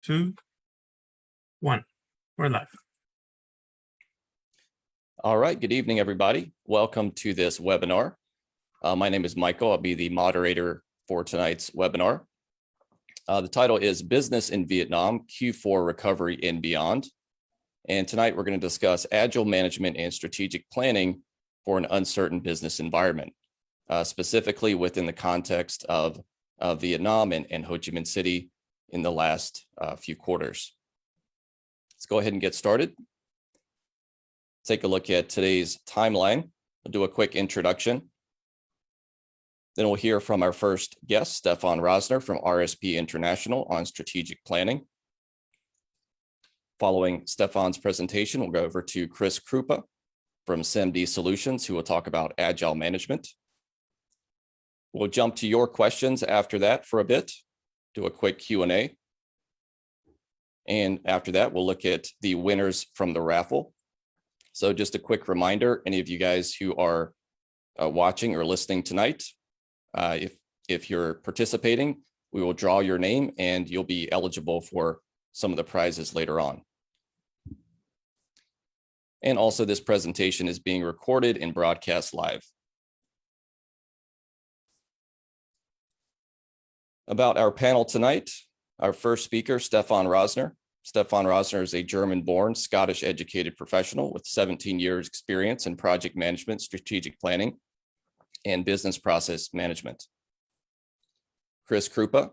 2, 1. We're live. All right, good evening, everybody. Welcome to this webinar. My name is Michael. I'll be the moderator for tonight's webinar. The title is Business in Vietnam, Q4 Recovery and Beyond. And tonight we're going to discuss Agile Management and Strategic Planning for an Uncertain Business Environment, specifically within the context of Vietnam and Ho Chi Minh City in the last few quarters. Let's go ahead and get started. Take a look at today's timeline. We'll do a quick introduction. Then we'll hear from our first guest, Stefan Roesner from RSP International on strategic planning. Following Stefan's presentation, we'll go over to Chris Kruppa from SemD Solutions, who will talk about Agile Management. We'll jump to your questions after that for a bit, do a quick Q&A. And after that, we'll look at the winners from the raffle. So just a quick reminder, any of you guys who are watching or listening tonight, if you're participating, we will draw your name and you'll be eligible for some of the prizes later on. And also this presentation is being recorded and broadcast live. About our panel tonight, our first speaker, Stefan Roesner. Stefan Roesner is a German-born, Scottish-educated professional with 17 years experience in project management, strategic planning, and business process management. Chris Kruppa.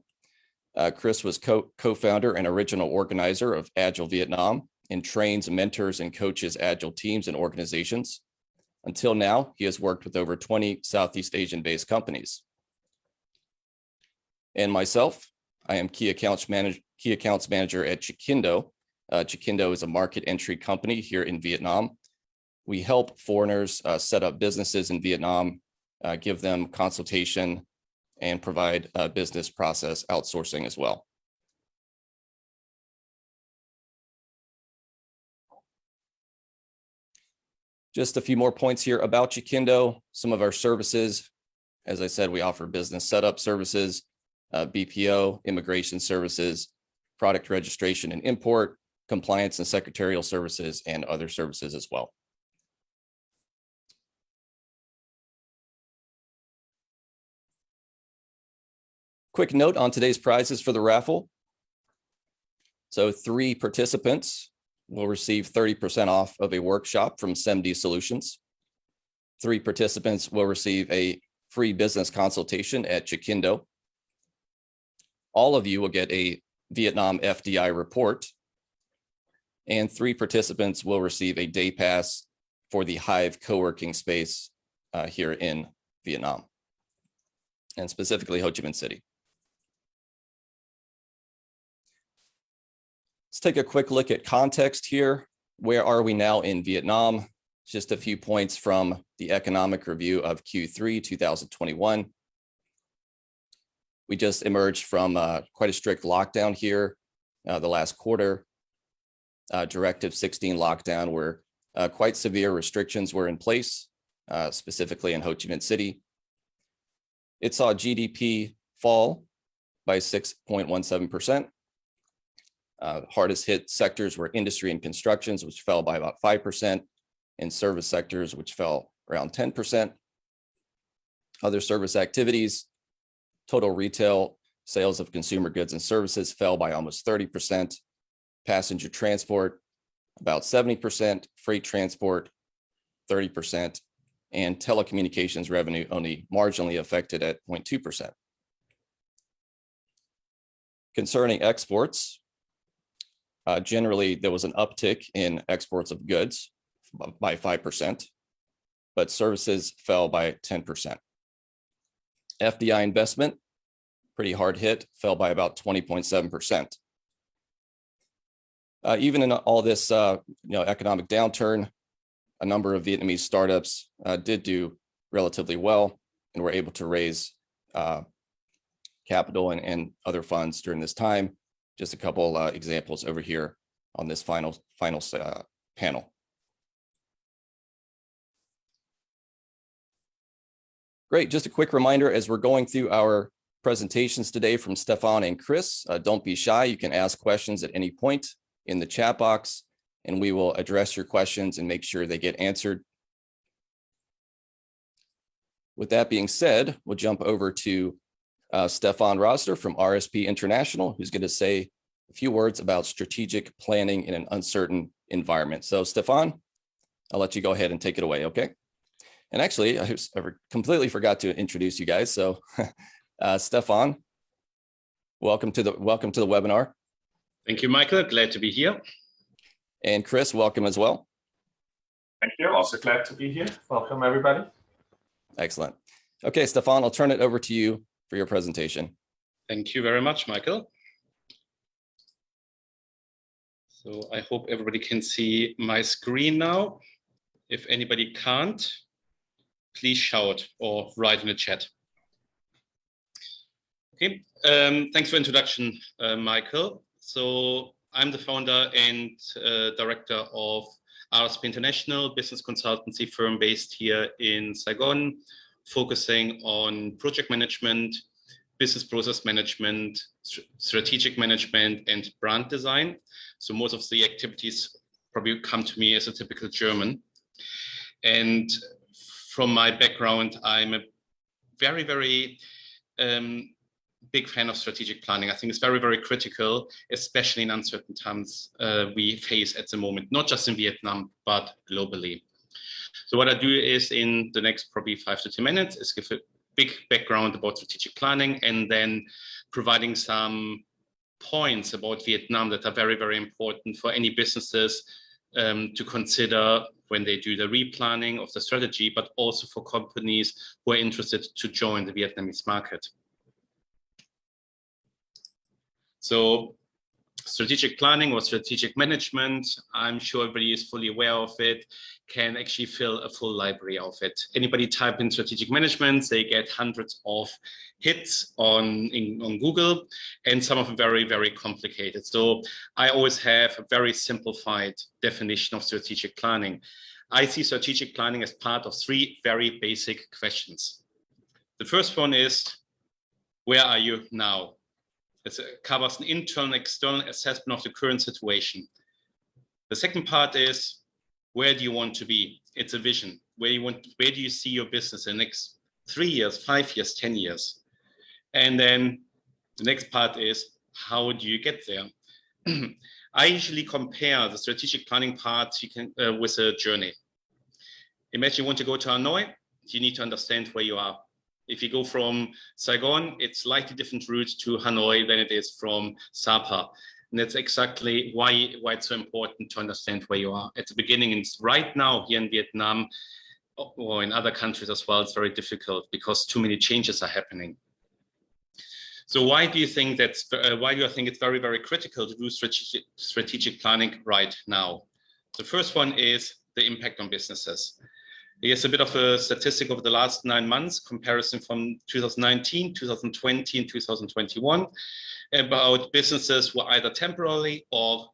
Chris was co-founder and original organizer of Agile Vietnam and trains, mentors, and coaches Agile teams and organizations. Until now, he has worked with over 20 Southeast Asian-based companies. And myself, I am Key Accounts Manager at Chikindo. Chikindo is a market entry company here in Vietnam. We help foreigners set up businesses in Vietnam, give them consultation, and provide business process outsourcing as well. Just a few more points here about Chikindo. Some of our services, as I said, we offer business setup services, BPO, immigration services, product registration and import, compliance and secretarial services, and other services as well. Quick note on today's prizes for the raffle. So 3 participants will receive 30% off of a workshop from SemD Solutions. 3 participants will receive a free business consultation at Chikindo. All of you will get a Vietnam FDI report, and 3 participants will receive a day pass for the Hive co-working space here in Vietnam, and specifically Ho Chi Minh City. Let's take a quick look at context here. Where are we now in Vietnam? Just a few points from the economic review of Q3 2021. We just emerged from quite a strict lockdown here the last quarter. Directive 16 lockdown where quite severe restrictions were in place, specifically in Ho Chi Minh City. It saw GDP fall by 6.17%. Hardest hit sectors were industry and constructions, which fell by about 5%, and service sectors, which fell around 10%. Other service activities, total retail sales of consumer goods and services fell by almost 30%. Passenger transport, about 70%. Freight transport, 30%. And telecommunications revenue only marginally affected at 0.2%. Concerning exports, generally there was an uptick in exports of goods by 5%, but services fell by 10%. FDI investment, pretty hard hit, fell by about 20.7%. Even in all this economic downturn, a number of Vietnamese startups did do relatively well and were able to raise capital and other funds during this time. Just a couple examples over here on this final panel. Great, just a quick reminder as we're going through our presentations today from Stefan and Chris. Don't be shy. You can ask questions at any point in the chat box, and we will address your questions and make sure they get answered. With that being said, we'll jump over to Stefan Roesner from RSP International, who's going to say a few words about strategic planning in an uncertain environment. So Stefan, I'll let you go ahead and take it away, okay? And actually, I completely forgot to introduce you guys. So Stefan, welcome to the webinar. Thank you, Michael. Glad to be here. And Chris, welcome as well. Thank you. Also glad to be here. Welcome, everybody. Excellent. Okay, Stefan, I'll turn it over to you for your presentation. Thank you very much, Michael. So I hope everybody can see my screen now. If anybody can't, please shout or write in the chat. Okay, thanks for introduction, Michael. So I'm the founder and director of RSP International, business consultancy firm based here in Saigon, focusing on project management, business process management, strategic management, and brand design. So most of the activities probably come to me as a typical German. And from my background, I'm a very, very big fan of strategic planning. I think it's very, very critical, especially in uncertain times we face at the moment, not just in Vietnam, but globally. So what I do is in the next probably 5 to 10 minutes is give a big background about strategic planning and then providing some points about Vietnam that are very, very important for any businesses to consider when they do the replanning of the strategy, but also for companies who are interested to join the Vietnamese market. So strategic planning or strategic management, I'm sure everybody is fully aware of it, can actually fill a full library of it. Anybody type in strategic management, they get hundreds of hits on Google, and some of them very, very complicated. So I always have a very simplified definition of strategic planning. I see strategic planning as part of 3 very basic questions. The first one is, where are you now? It covers an internal and external assessment of the current situation. The second part is, where do you want to be? It's a vision. Where do you see your business in the next 3 years, 5 years, 10 years? And then the next part is, how do you get there? I usually compare the strategic planning part with a journey. Imagine you want to go to Hanoi, you need to understand where you are. If you go from Saigon, it's slightly different route to Hanoi than it is from Sapa. And that's exactly why it's so important to understand where you are at the beginning. And right now here in Vietnam, or in other countries as well, it's very difficult because too many changes are happening. So why do I think it's very, very critical to do strategic planning right now? The first one is the impact on businesses. Here's a bit of a statistic over the last 9 months, comparison from 2019, 2020, and 2021, about businesses who are either temporarily or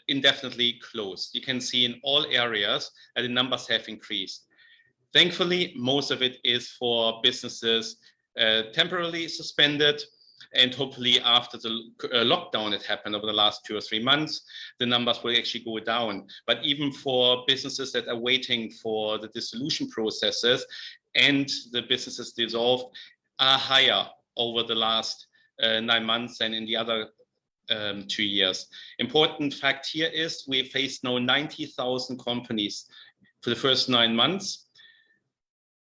indefinitely closed. You can see in all areas that the numbers have increased. Thankfully, most of it is for businesses temporarily suspended, and hopefully after the lockdown that happened over the last 2 or 3 months, the numbers will actually go down. But even for businesses that are waiting for the dissolution processes and the businesses dissolved are higher over the last 9 months than in the other 2 years. Important fact here is we face now 90,000 companies for the first 9 months.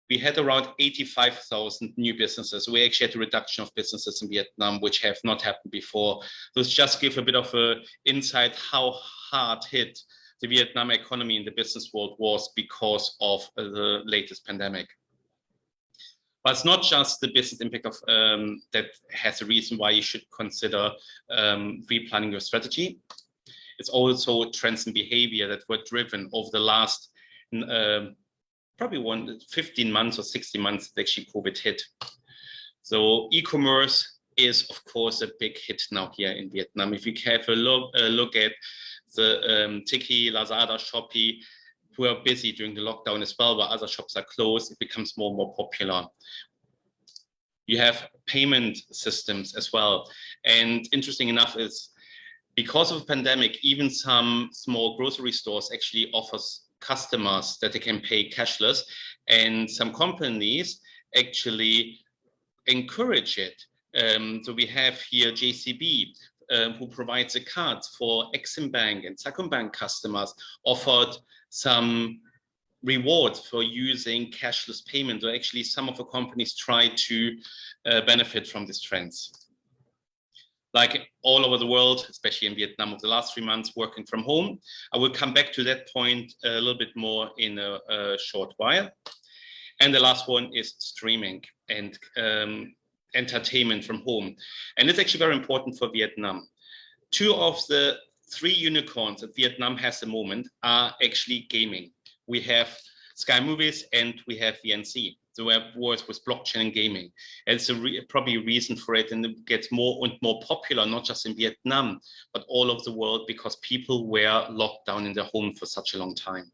We had around 85,000 new businesses. We actually had a reduction of businesses in Vietnam, which have not happened before. Those just give a bit of an insight how hard hit the Vietnam economy in the business world was because of the latest pandemic. But it's not just the business impact of that has a reason why you should consider replanning your strategy. It's also trends in behavior that were driven over the last probably 15 months or 60 months that actually COVID hit. So e-commerce is of course a big hit now here in Vietnam. If you have a look at the Tiki, Lazada, Shopee, who are busy during the lockdown as well, while other shops are closed, it becomes more and more popular. You have payment systems as well. And interesting enough is because of the pandemic, even some small grocery stores actually offers customers that they can pay cashless, and some companies actually encourage it. So we have here JCB, who provides a card for Exim Bank and Sacombank customers, offered some rewards for using cashless payment. So actually some of the companies try to benefit from these trends. Like all over the world, especially in Vietnam over the last 3 months working from home. I will come back to that point a little bit more in a short while. And the last one is streaming and entertainment from home. And it's actually very important for Vietnam. 2 of the 3 unicorns that Vietnam has at the moment are actually gaming. We have Sky Movies and we have VNC. So we have wars with blockchain and gaming. And it's probably a reason for it, and it gets more and more popular, not just in Vietnam, but all over the world, because people were locked down in their home for such a long time.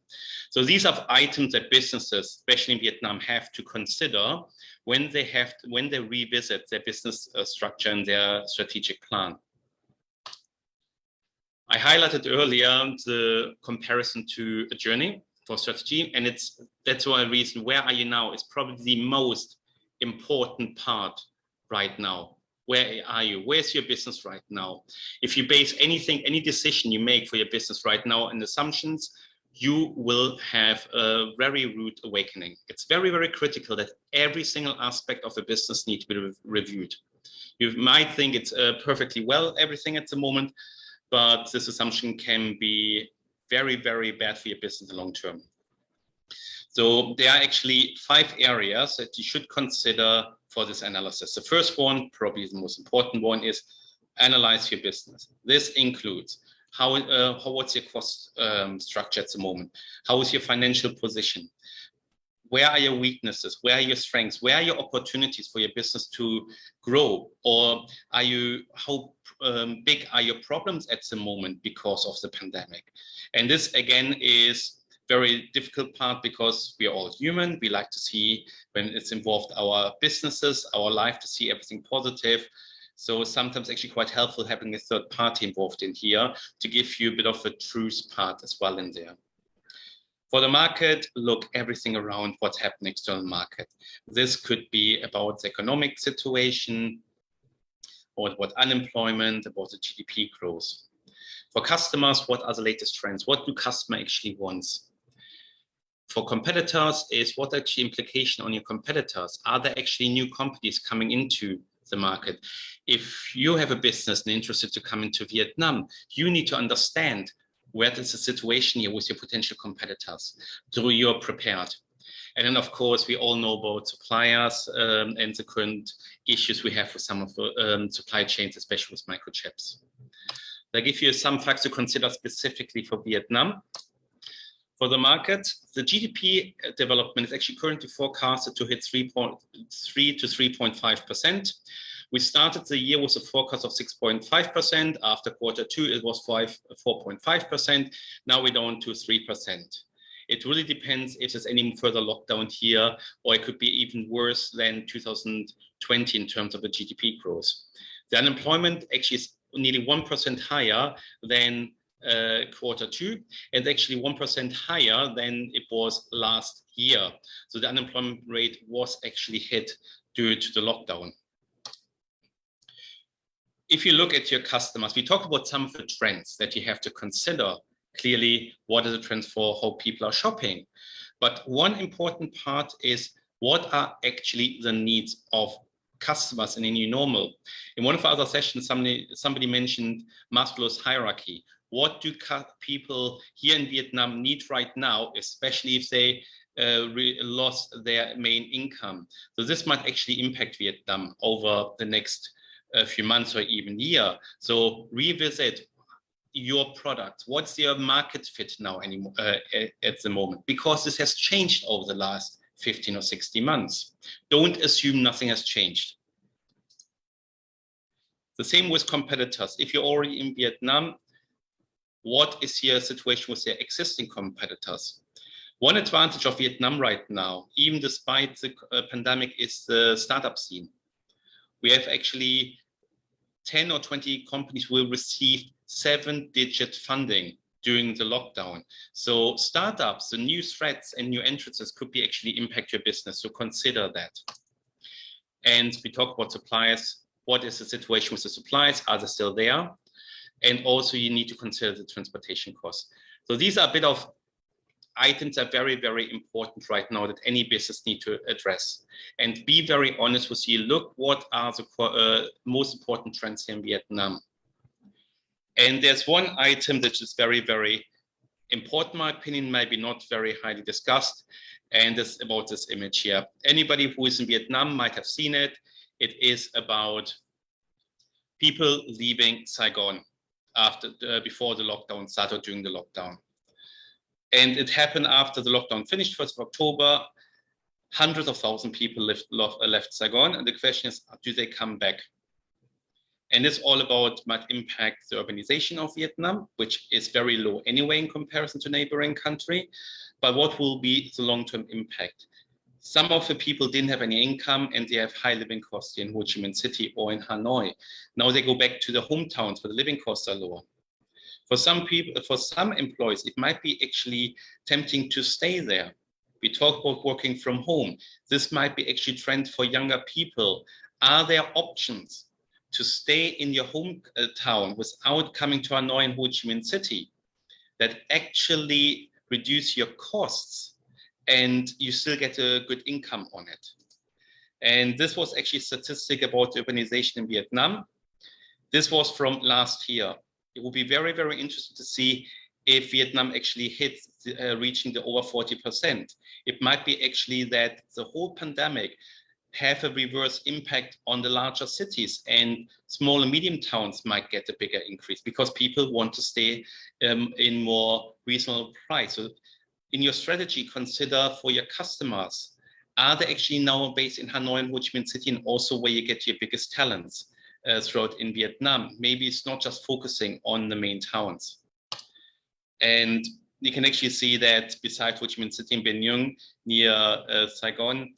So these are items that businesses, especially in Vietnam, have to consider when they revisit their business structure and their strategic plan. I highlighted earlier the comparison to a journey for strategy, and that's why reason where are you now is probably the most important part right now. Where are you? Where's your business right now? If you base anything, any decision you make for your business right now on assumptions, you will have a very rude awakening. It's very, very critical that every single aspect of the business needs to be reviewed. You might think it's perfectly well, everything at the moment, but this assumption can be very, very bad for your business in the long term. So there are actually 5 areas that you should consider for this analysis. The first one, probably the most important one, is analyze your business. This includes what's your cost structure at the moment? How is your financial position? Where are your weaknesses? Where are your strengths? Where are your opportunities for your business to grow? Or how big are your problems at the moment because of the pandemic? And this again is very difficult part, because we are all human. We like to see, when it's involved our businesses, our life, to see everything positive. So sometimes actually quite helpful having a third party involved in here to give you a bit of a truth part as well in there. For the market, look everything around what's happening external market. This could be about the economic situation, or what unemployment, about the GDP growth. For customers, what are the latest trends? What do customer actually wants? For competitors, is what actually implication on your competitors? Are there actually new companies coming into the market? If you have a business and interested to come into Vietnam, you need to understand where is the situation here with your potential competitors, so you're prepared. And then, of course, we all know about suppliers and the current issues we have with some of the supply chains, especially with microchips. I give you some facts to consider specifically for Vietnam. For the market, the GDP development is actually currently forecasted to hit 3.3 to 3.5%. We started the year with a forecast of 6.5%. After Q2, it was 4.5%. Now we're down to 3%. It really depends if there's any further lockdown here, or it could be even worse than 2020 in terms of the GDP growth. The unemployment actually is nearly 1% higher than Q2, and actually 1% higher than it was last year. So the unemployment rate was actually hit due to the lockdown. If you look at your customers, we talk about some of the trends that you have to consider. Clearly, what are the trends for how people are shopping? But one important part is, what are actually the needs of customers in a new normal? In one of our other sessions, somebody mentioned Maslow's hierarchy. What do people here in Vietnam need right now, especially if they lost their main income? So this might actually impact Vietnam over the next few months or even year. So revisit your product. What's your market fit now anymore at the moment? Because this has changed over the last 15 or 60 months. Don't assume nothing has changed. The same with competitors. If you're already in Vietnam, what is your situation with your existing competitors? One advantage of Vietnam right now, even despite the pandemic, is the startup scene. We have actually 10 or 20 companies will receive 7-digit funding during the lockdown. So startups, the new threats and new entrances could be actually impact your business. So consider that. And we talk about suppliers. What is the situation with the suppliers? Are they still there? And also you need to consider the transportation costs. So these are a bit of items that are very, very important right now that any business need to address. And be very honest with you, look what are the most important trends here in Vietnam. And there's one item that is very, very important, in my opinion, maybe not very highly discussed, and it's about this image here. Anybody who is in Vietnam might have seen it. It is about people leaving Saigon before the lockdown started, during the lockdown. And it happened after the lockdown finished, 1st of October. Hundreds of thousands of people left Saigon. And the question is, do they come back? And it's all about might impact the urbanization of Vietnam, which is very low anyway in comparison to neighboring country. But what will be the long-term impact? Some of the people didn't have any income and they have high living costs in Ho Chi Minh City or in Hanoi. Now they go back to their hometowns where the living costs are lower. For some people, for some employees, it might be actually tempting to stay there. We talk about working from home. This might be actually a trend for younger people. Are there options to stay in your hometown without coming to Hanoi and Ho Chi Minh City that actually reduce your costs and you still get a good income on it? And this was actually a statistic about urbanization in Vietnam. This was from last year. It will be very, very interesting to see if Vietnam actually hits reaching the over 40%. It might be actually that the whole pandemic have a reverse impact on the larger cities, and small and medium towns might get a bigger increase because people want to stay in more reasonable price. So in your strategy, consider for your customers, are they actually now based in Hanoi and Ho Chi Minh City, and also where you get your biggest talents throughout in Vietnam? Maybe it's not just focusing on the main towns. And you can actually see that besides Ho Chi Minh City and Bien Nhung near Saigon,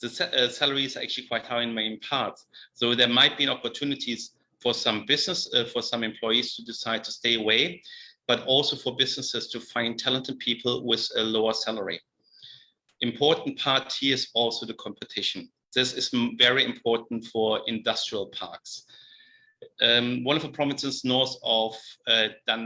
the salaries are actually quite high in main parts. So there might be opportunities for some business, for some employees to decide to stay away, but also for businesses to find talented people with a lower salary. Important part here is also the competition. This is very important for industrial parks. One of the provinces north of Da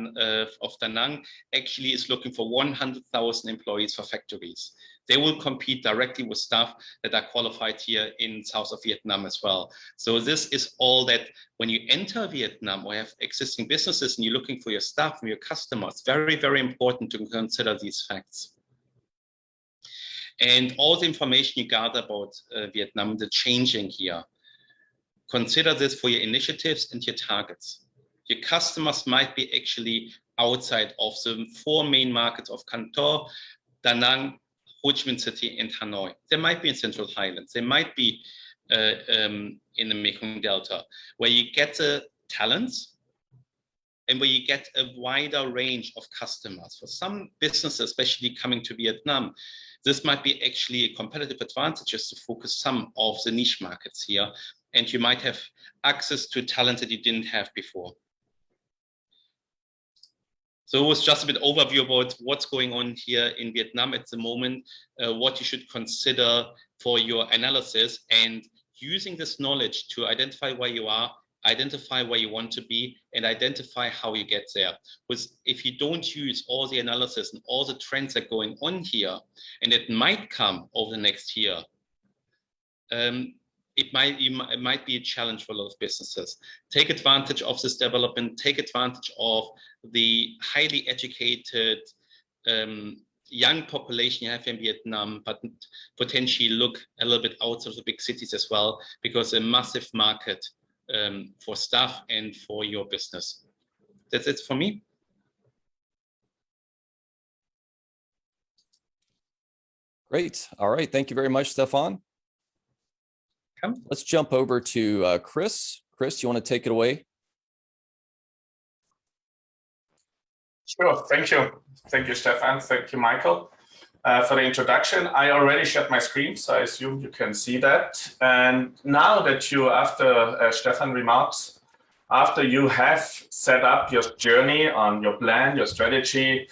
Nang actually is looking for 100,000 employees for factories. They will compete directly with staff that are qualified here in south of Vietnam as well. So this is all that when you enter Vietnam or have existing businesses and you're looking for your staff and your customers, very, very important to consider these facts. And all the information you gather about Vietnam, the changing here, consider this for your initiatives and your targets. Your customers might be actually outside of the 4 main markets of Can Tho, Da Nang, Ho Chi Minh City, and Hanoi. They might be in Central Highlands. They might be in the Mekong Delta, where you get the talents and where you get a wider range of customers. For some businesses, especially coming to Vietnam, this might be actually a competitive advantage just to focus some of the niche markets here, and you might have access to talent that you didn't have before. So it was just a bit overview about what's going on here in Vietnam at the moment, what you should consider for your analysis, and using this knowledge to identify where you are, identify where you want to be, and identify how you get there. Because if you don't use all the analysis and all the trends that are going on here, and it might come over the next year, it might be a challenge for a lot of businesses. Take advantage of this development, take advantage of the highly educated young population you have in Vietnam, but potentially look a little bit outside of the big cities as well, because a massive market for staff and for your business. That's it for me. Great. All right. Thank you very much, Stefan. Let's jump over to Chris. Chris, you want to take it away? Sure. Thank you. Thank you, Stefan. Thank you, Michael. for the introduction. I already shared my screen, so I assume you can see that. And now that you, after Stefan remarks, after you have set up your journey on your plan, your strategy,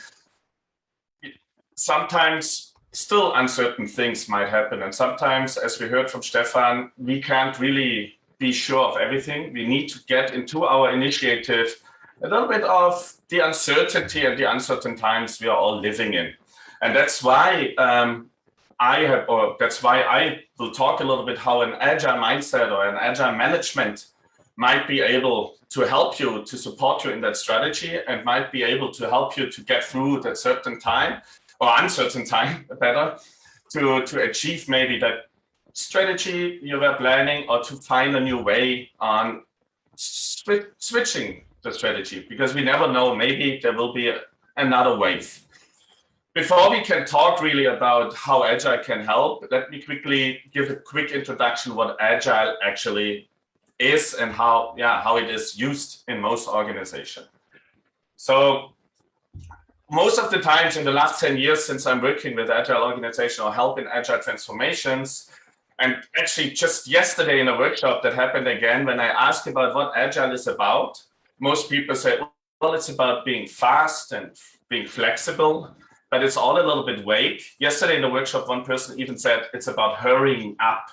sometimes still uncertain things might happen. And sometimes, as we heard from Stefan, we can't really be sure of everything. We need to get into our initiative a little bit of the uncertainty and the uncertain times we are all living in. And that's why that's why I will talk a little bit how an agile mindset or an agile management might be able to help you, to support you in that strategy, and might be able to help you to get through that certain time or uncertain time, better, to achieve maybe that strategy you were planning, or to find a new way on switching the strategy, because we never know, maybe there will be another wave. Before we can talk really about how Agile can help, let me quickly give a quick introduction what Agile actually is and how it is used in most organizations. So most of the times in the last 10 years since I'm working with Agile organization or help in Agile transformations, and actually just yesterday in a workshop that happened again, when I asked about what Agile is about, most people say, well, it's about being fast and being flexible, but it's all a little bit vague. Yesterday in the workshop, one person even said it's about hurrying up.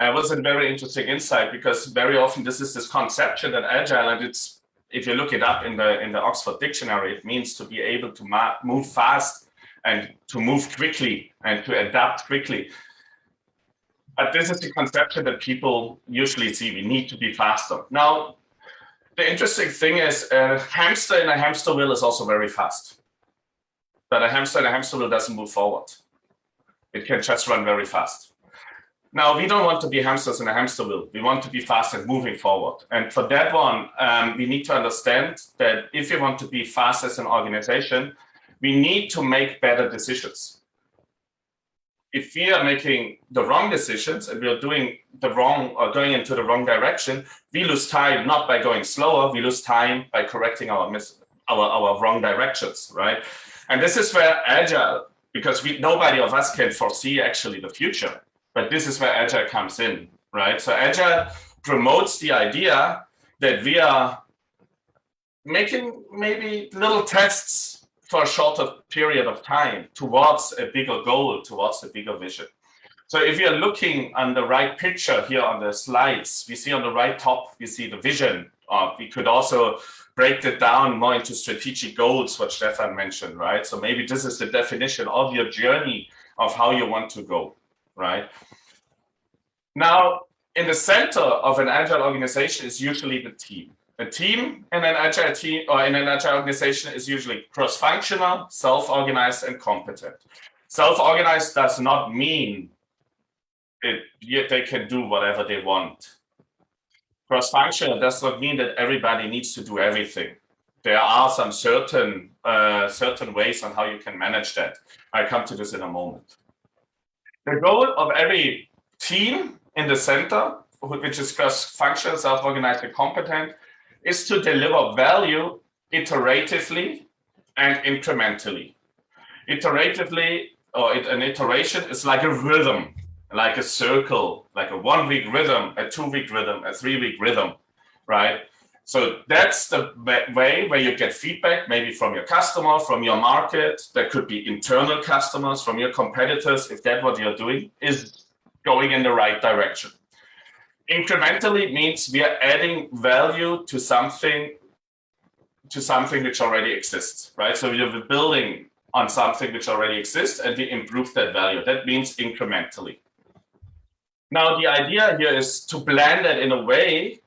And it was a very interesting insight, because very often this is this conception that Agile, and it's, if you look it up in the Oxford Dictionary, it means to be able to move fast and to move quickly and to adapt quickly. But this is the conception that people usually see. We need to be faster. Now, the interesting thing is a hamster in a hamster wheel is also very fast. But a hamster in a hamster wheel doesn't move forward. It can just run very fast. Now, we don't want to be hamsters in a hamster wheel. We want to be fast and moving forward. And for that one, we need to understand that if we want to be fast as an organization, we need to make better decisions. If we are making the wrong decisions and we are doing the wrong or going into the wrong direction, we lose time not by going slower, we lose time by correcting our wrong directions, right? And this is where Agile, because nobody of us can foresee actually the future, but this is where Agile comes in, right? So Agile promotes the idea that we are making maybe little tests for a shorter period of time towards a bigger goal, towards a bigger vision. So if you're looking on the right picture here on the slides, we see on the right top, we see the vision. We could also break that down more into strategic goals, what Stefan mentioned, right? So maybe this is the definition of your journey of how you want to go, right? Now, in the center of an Agile organization is usually the team. A team in an Agile team or in an Agile organization is usually cross-functional, self-organized, and competent. Self-organized does not mean they can do whatever they want. Cross-functional does not mean that everybody needs to do everything. There are some certain ways on how you can manage that. I'll come to this in a moment. The goal of every team in the center, which is cross-functional, self-organized, and competent, is to deliver value iteratively and incrementally. Iteratively, or an iteration is like a rhythm, like a circle, like a 1 week rhythm, a 2 week rhythm, a 3 week rhythm, right? So that's the way where you get feedback, maybe from your customer, from your market. There could be internal customers, from your competitors, if that's what you're doing, is going in the right direction. Incrementally means we are adding value to something which already exists, right? So you're building on something which already exists and we improve that value. That means incrementally. Now, the idea here is to blend that in a way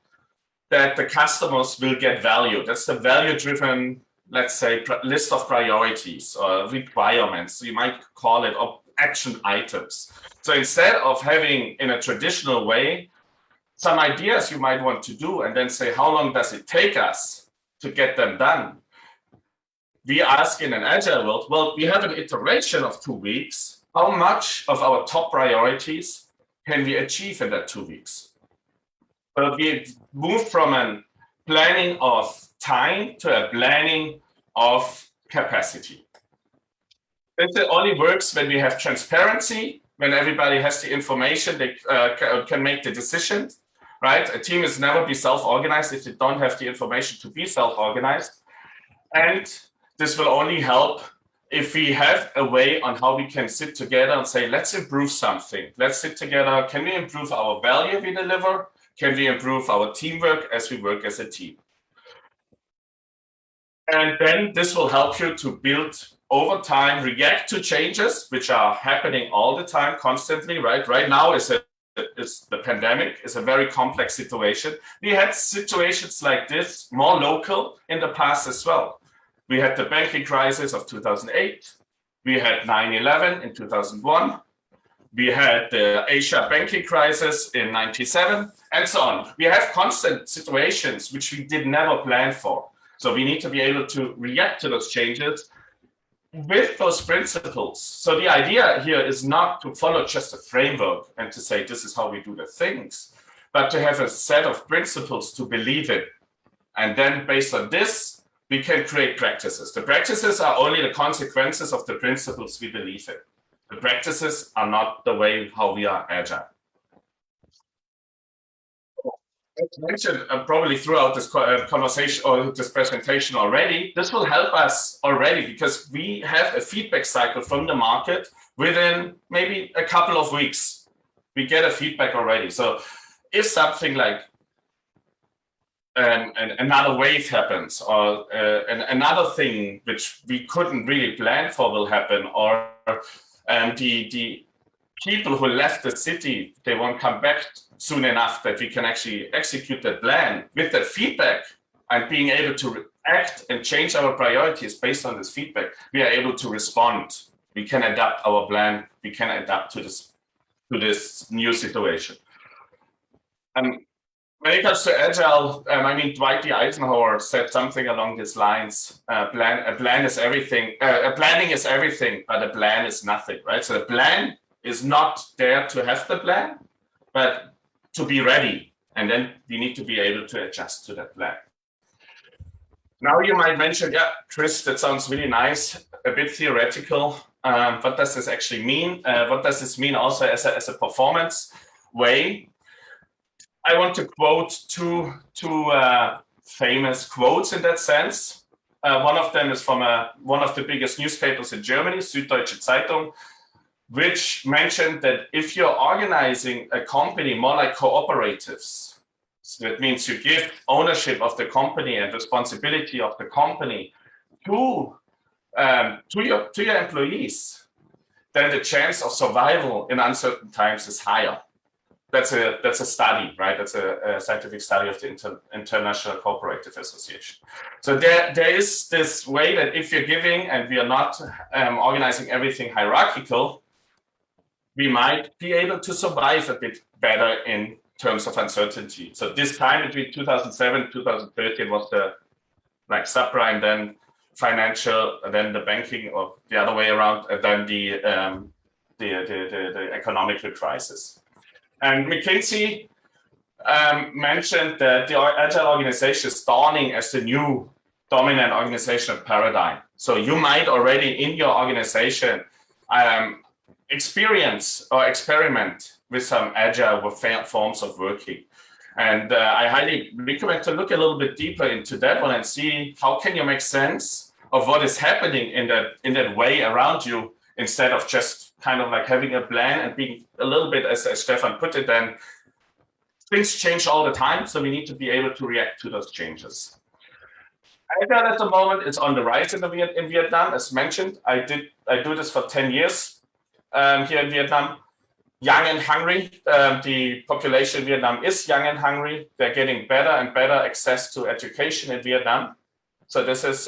that the customers will get value. That's the value-driven, let's say, list of priorities or requirements. You might call it action items. So instead of having, in a traditional way, some ideas you might want to do and then say, how long does it take us to get them done? We ask in an Agile world, well, we have an iteration of 2 weeks. How much of our top priorities can we achieve in that 2 weeks? But we move from a planning of time to a planning of capacity. It only works when we have transparency, when everybody has the information, they can make the decisions, right? A team is never be self-organized if they don't have the information to be self-organized. And this will only help if we have a way on how we can sit together and say, let's improve something. Let's sit together. Can we improve our value we deliver? Can we improve our teamwork as we work as a team? And then this will help you to build over time, react to changes, which are happening all the time, constantly, right? Right now is the pandemic, is a very complex situation. We had situations like this, more local, in the past as well. We had the banking crisis of 2008. We had 9/11 in 2001. We had the Asia banking crisis in 97, and so on. We have constant situations which we did never plan for. So we need to be able to react to those changes with those principles. So the idea here is not to follow just a framework and to say this is how we do the things, but to have a set of principles to believe in. And then based on this, we can create practices. The practices are only the consequences of the principles we believe in. The practices are not the way how we are agile. As mentioned probably throughout this conversation or this presentation already, this will help us already because we have a feedback cycle from the market within maybe a couple of weeks. We get a feedback already. So if something like another wave happens or another thing which we couldn't really plan for will happen, or the people who left the city, they won't come back soon enough that we can actually execute that plan. With that feedback and being able to act and change our priorities based on this feedback, we are able to respond. We can adapt our plan. We can adapt to this new situation. When it comes to agile, I mean, Dwight D. Eisenhower said something along these lines. Planning is everything, but a plan is nothing, right? So the plan is not there to have the plan, but to be ready. And then we need to be able to adjust to that plan. Now you might mention, yeah, Chris, that sounds really nice, a bit theoretical. What does this actually mean? What does this mean also as a performance way? I want to quote two famous quotes in that sense. One of them is from one of the biggest newspapers in Germany, Süddeutsche Zeitung, which mentioned that if you're organizing a company more like cooperatives, so that means you give ownership of the company and responsibility of the company to your employees, then the chance of survival in uncertain times is higher. That's a study, right? That's a scientific study of the International Cooperative Association. So there is this way that if you're giving and we are not organizing everything hierarchical, we might be able to survive a bit better in terms of uncertainty. So this time between 2007 and 2013 was the subprime, then financial, then the banking, or the other way around, and then the economical crisis. And McKinsey mentioned that the agile organization is dawning as the new dominant organizational paradigm. So you might already in your organization experience or experiment with some agile forms of working. And I highly recommend to look a little bit deeper into that one and see how can you make sense of what is happening in that way around you, instead of just kind of like having a plan and being a little bit, as Stefan put it, then things change all the time. So we need to be able to react to those changes. Agile at the moment is on the rise in Vietnam, as mentioned. I do this for 10 years. Here in Vietnam, young and hungry. The population in Vietnam is young and hungry. They're getting better and better access to education in Vietnam. So this is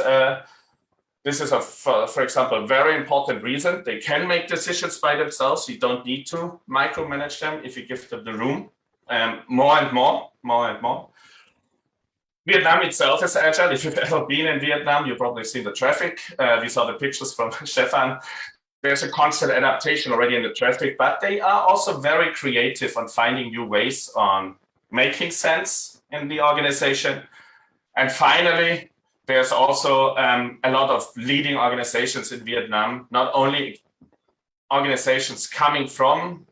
for example, a very important reason. They can make decisions by themselves. You don't need to micromanage them if you give them the room. More and more. Vietnam itself is agile. If you've ever been in Vietnam, you've probably seen the traffic. We saw the pictures from Stefan. There's a constant adaptation already in the traffic, but they are also very creative on finding new ways on making sense in the organization. And finally, there's also a lot of leading organizations in Vietnam, not only organizations coming from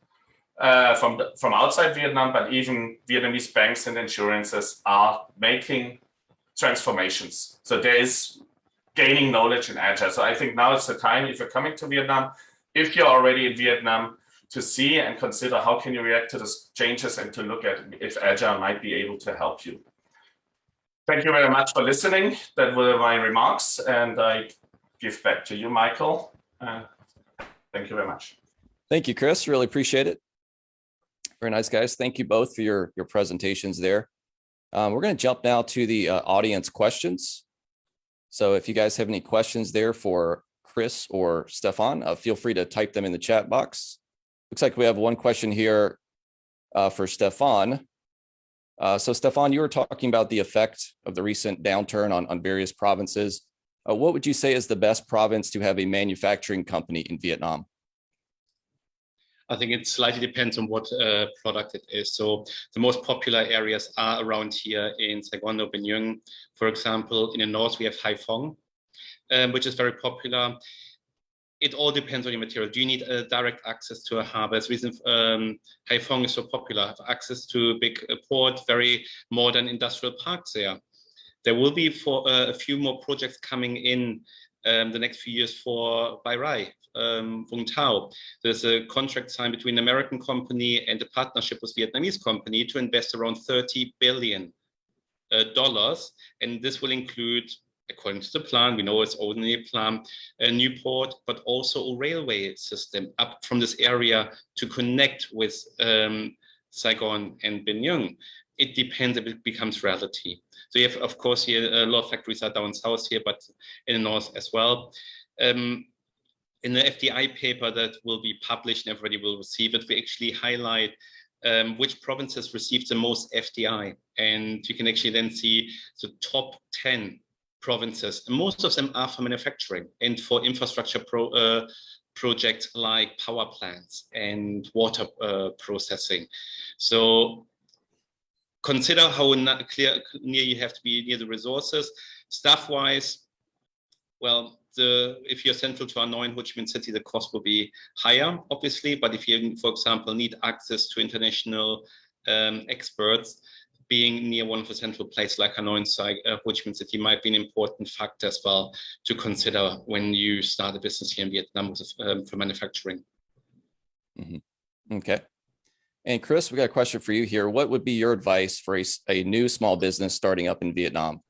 outside Vietnam, but even Vietnamese banks and insurances are making transformations. So there is gaining knowledge in Agile. So I think now is the time, if you're coming to Vietnam, if you're already in Vietnam, to see and consider how can you react to these changes and to look at if Agile might be able to help you. Thank you very much for listening. That were my remarks, and I give back to you, Michael. Thank you very much. Thank you, Chris. Really appreciate it. Very nice, guys. Thank you both for your presentations there. We're going to jump now to the audience questions. So if you guys have any questions there for Chris or Stefan, feel free to type them in the chat box. Looks like we have one question here for Stefan. So Stefan, you were talking about the effect of the recent downturn on various provinces. What would you say is the best province to have a manufacturing company in Vietnam? I think it slightly depends on what product it is. So the most popular areas are around here in Saigon or Bình Nhưỡng. For example, in the north, we have Haiphong, which is very popular. It all depends on your material. Do you need direct access to a harbor? That's the reason Haiphong is so popular. Have access to a big port, very modern industrial parks there. There will be for a few more projects coming in the next few years for Bai Rai, Vung Tau. There's a contract signed between an American company and a partnership with Vietnamese company to invest around $30 billion. And this will include, according to the plan, we know it's only a plan, a new port, but also a railway system up from this area to connect with Saigon and Bình Nhưỡng. It depends if it becomes reality. So you have, of course, here a lot of factories are down south here, but in the north as well. In the FDI paper that will be published and everybody will receive it, we actually highlight which provinces received the most FDI. And you can actually then see the top 10 provinces. And most of them are for manufacturing and for infrastructure projects like power plants and water processing. So consider how near you have to be near the resources. Staff-wise, well, if you're central to Hanoi and Ho Chi Minh City, the cost will be higher, obviously. But if you, for example, need access to international experts, being near one of the central places like Hanoi and Ho Chi Minh City might be an important factor as well to consider when you start a business here in Vietnam for manufacturing. Mm-hmm. Okay. And Chris, we got a question for you here. What would be your advice for a new small business starting up in Vietnam?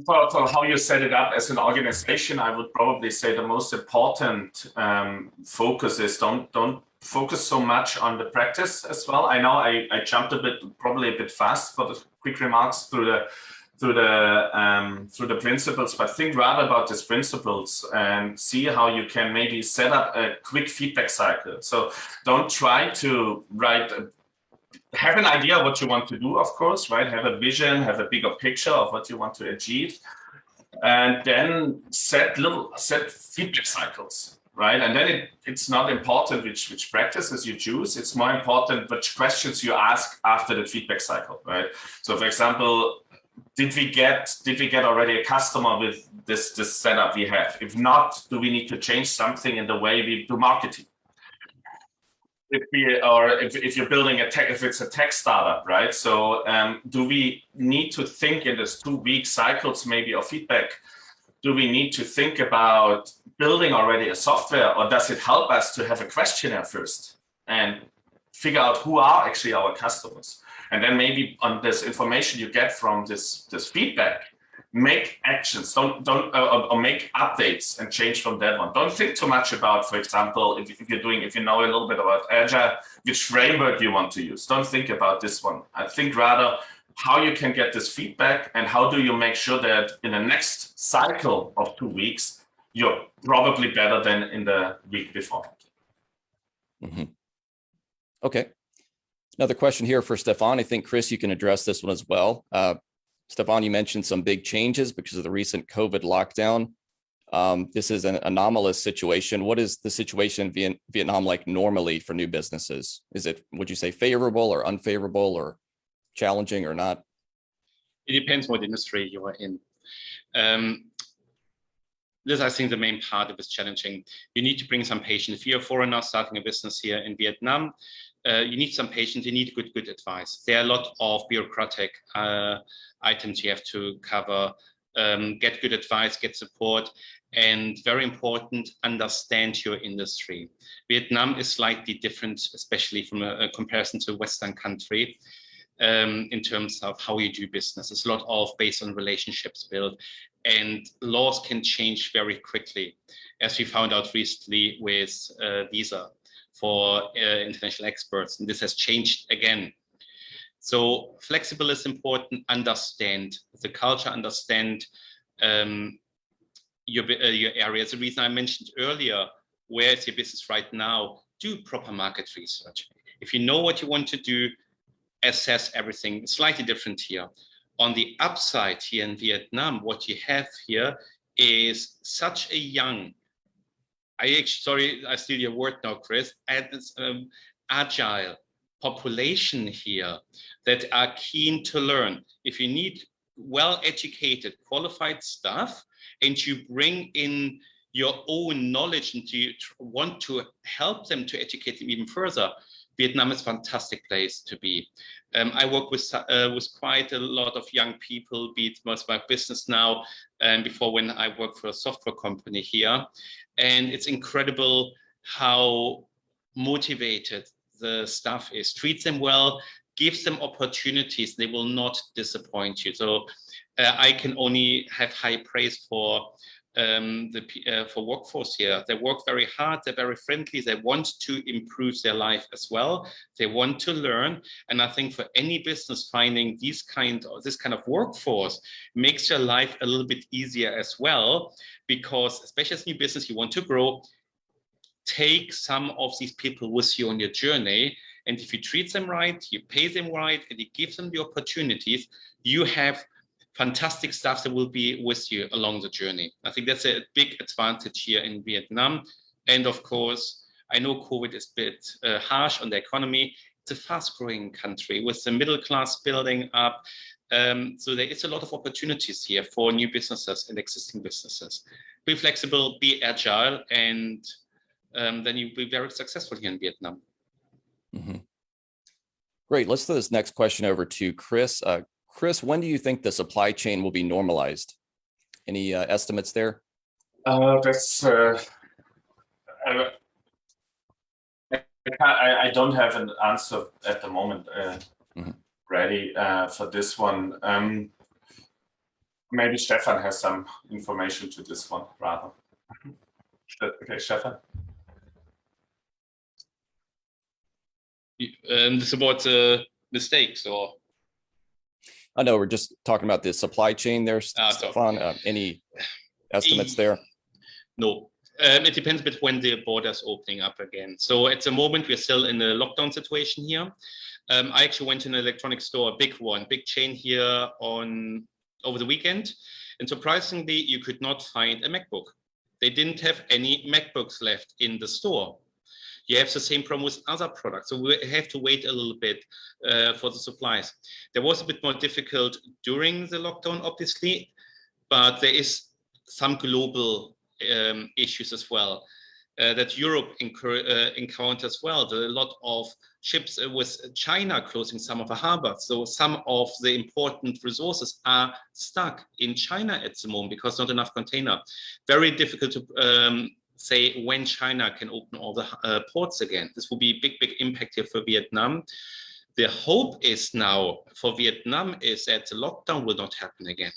For how you set it up as an organization, I would probably say the most important focus is don't focus so much on the practice as well. I know I jumped probably a bit fast for the quick remarks through the principles, but think rather about these principles and see how you can maybe set up a quick feedback cycle. So don't try to have an idea what you want to do, of course, right? Have a vision, have a bigger picture of what you want to achieve, and then set feedback cycles, right? And then it's not important which practices you choose. It's more important which questions you ask after the feedback cycle, right? So, for example, did we get already a customer with this setup we have? If not, do we need to change something in the way we do marketing? If you're building if it's a tech startup, right? So do we need to think in this 2-week cycles maybe of feedback? Do we need to think about building already a software, or does it help us to have a questionnaire first and figure out who are actually our customers? And then maybe on this information you get from this feedback, make actions, or make updates and change from that one. Don't think too much about, for example, if you know a little bit about Agile, which framework you want to use. Don't think about this one. I think rather how you can get this feedback and how do you make sure that in the next cycle of 2 weeks, you're probably better than in the week before. Mm-hmm. Okay. Another question here for Stefan. I think, Chris, you can address this one as well. Stefan, you mentioned some big changes because of the recent COVID lockdown. This is an anomalous situation. What is the situation in Vietnam like normally for new businesses? Is it, would you say, favorable or unfavorable or challenging or not? It depends what industry you are in. This, I think, the main part of it is challenging. You need to bring some patience. If you're a foreigner starting a business here in Vietnam, you need some patience. You need good advice. There are a lot of bureaucratic items you have to cover. Get good advice, get support, and very important, understand your industry. Vietnam is slightly different, especially from a comparison to a Western country. In terms of how you do business. It's a lot of based on relationships built, and laws can change very quickly, as we found out recently with visa for international experts, and this has changed again. So flexible is important. Understand the culture, understand your area. The reason I mentioned earlier, where is your business right now? Do proper market research. If you know what you want to do, assess everything. It's slightly different here. On the upside here in Vietnam, what you have here is such a young, sorry, I steal your word now, Chris, agile population here that are keen to learn. If you need well-educated, qualified staff, and you bring in your own knowledge and you want to help them to educate them even further, Vietnam is a fantastic place to be. I work with quite a lot of young people, be it most of my business now, and before when I worked for a software company here. And it's incredible how motivated the staff is. Treats them well, gives them opportunities. They will not disappoint you. So I can only have high praise for for workforce here. They work very hard, they're very friendly, they want to improve their life as well, they want to learn. And I think for any business, finding this kind of workforce makes your life a little bit easier as well, because especially as a new business, you want to grow, take some of these people with you on your journey. And if you treat them right, you pay them right, and you give them the opportunities, you have fantastic staff that will be with you along the journey. I think that's a big advantage here in Vietnam. And of course, I know COVID is a bit harsh on the economy. It's a fast-growing country with the middle class building up. So there is a lot of opportunities here for new businesses and existing businesses. Be flexible, be agile, and then you'll be very successful here in Vietnam. Mm-hmm. Great. Let's throw this next question over to Chris. Chris, when do you think the supply chain will be normalized? Any estimates there? That's I don't have an answer at the moment ready for this one. Maybe Stefan has some information to this one rather. Okay, Stefan. This about mistakes or? I know we're just talking about the supply chain there, Stefan. Any estimates there? No, it depends a bit when the borders opening up again. So at the moment, we're still in a lockdown situation here. I actually went to an electronics store, a big one, big chain here over the weekend. And surprisingly, you could not find a MacBook. They didn't have any MacBooks left in the store. You have the same problem with other products. So we have to wait a little bit for the supplies. There was a bit more difficult during the lockdown, obviously, but there is some global issues as well that Europe encountered as well. There are a lot of ships with China closing some of the harbors. So some of the important resources are stuck in China at the moment because not enough container. Very difficult to say when China can open all the ports again. This will be a big impact here for Vietnam. The hope is now for Vietnam is that the lockdown will not happen again.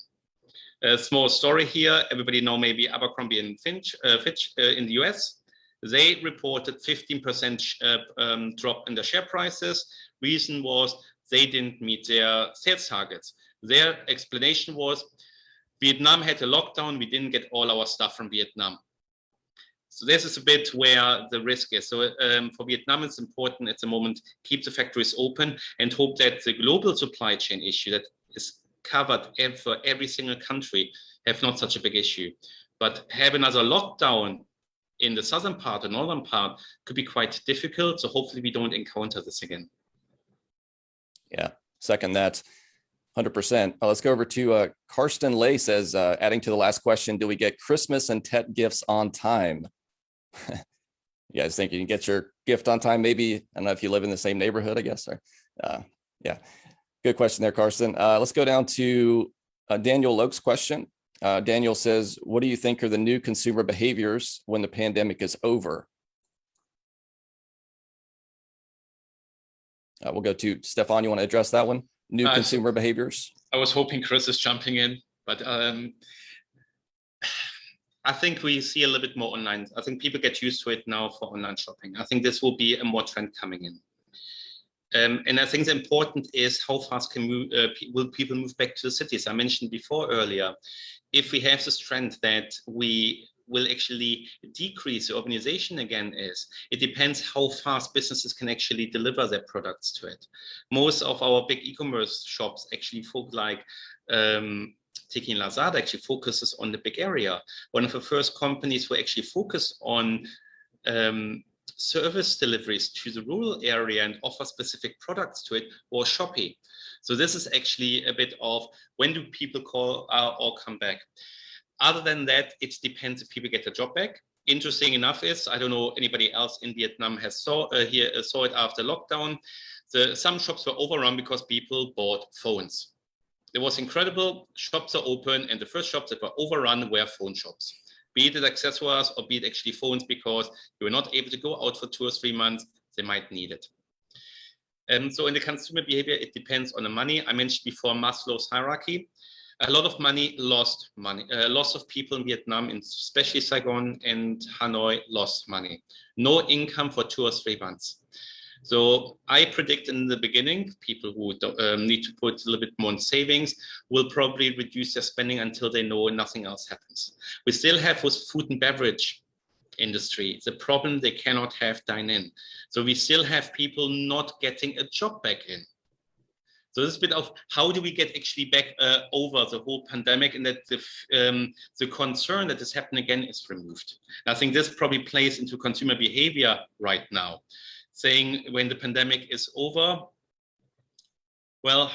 A small story here. Everybody know maybe Abercrombie and Fitch in the US. They reported 15% drop in the share prices. Reason was they didn't meet their sales targets. Their explanation was Vietnam had a lockdown. We didn't get all our stuff from Vietnam. So this is a bit where the risk is. So for Vietnam, it's important at the moment, keep the factories open and hope that the global supply chain issue that is covered for every single country have not such a big issue. But have another lockdown in the southern part or northern part could be quite difficult. So hopefully we don't encounter this again. Yeah, second that. 100%. Let's go over to Karsten Lay says, adding to the last question, do we get Christmas and Tet gifts on time? You guys think you can get your gift on time? Maybe, I don't know if you live in the same neighborhood, I guess. Or, yeah, good question there, Karsten. Let's go down to Daniel Loke's question. Daniel says, what do you think are the new consumer behaviors when the pandemic is over? We'll go to Stefan. You want to address that one? New consumer behaviors? I was hoping Chris is jumping in, but I think we see a little bit more online. I think people get used to it now for online shopping. I think this will be a more trend coming in. And I think the important is how fast will people move back to the cities? I mentioned before earlier, if we have this trend that we will actually decrease the urbanization again, it depends how fast businesses can actually deliver their products to it. Most of our big e-commerce shops actually taking Lazada actually focuses on the big area. One of the first companies who actually focused on service deliveries to the rural area and offer specific products to it was Shopee. So this is actually a bit of when do people call or come back. Other than that, it depends if people get a job back. Interesting enough is, I don't know anybody else in Vietnam saw it after lockdown. Some shops were overrun because people bought phones. It was incredible. Shops are open, and the first shops that were overrun were phone shops. Be it accessories or be it actually phones, because you were not able to go out for 2 or 3 months, they might need it. So in the consumer behavior, it depends on the money. I mentioned before Maslow's hierarchy. A lot of money, lost money. Lots of people in Vietnam, especially Saigon and Hanoi, lost money. No income for 2 or 3 months. So I predict in the beginning, people who need to put a little bit more in savings will probably reduce their spending until they know nothing else happens. We still have with food and beverage industry the problem they cannot have dine-in. So we still have people not getting a job back in. So this is a bit of how do we get actually back over the whole pandemic, and that the concern that is happening again is removed. And I think this probably plays into consumer behavior right now. Saying when the pandemic is over, well,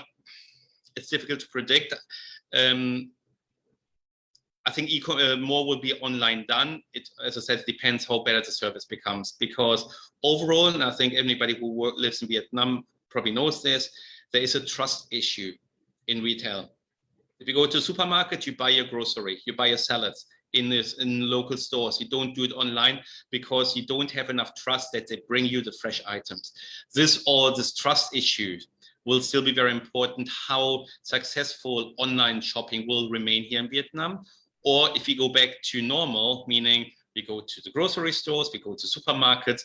it's difficult to predict. I think more will be online done. It, as I said, depends how better the service becomes. Because overall, and I think anybody who lives in Vietnam probably knows this, there is a trust issue in retail. If you go to a supermarket, you buy your grocery, you buy your salads in local stores. You don't do it online because you don't have enough trust that they bring you the fresh items. This trust issue will still be very important, how successful online shopping will remain here in Vietnam. Or if you go back to normal, meaning we go to the grocery stores, we go to supermarkets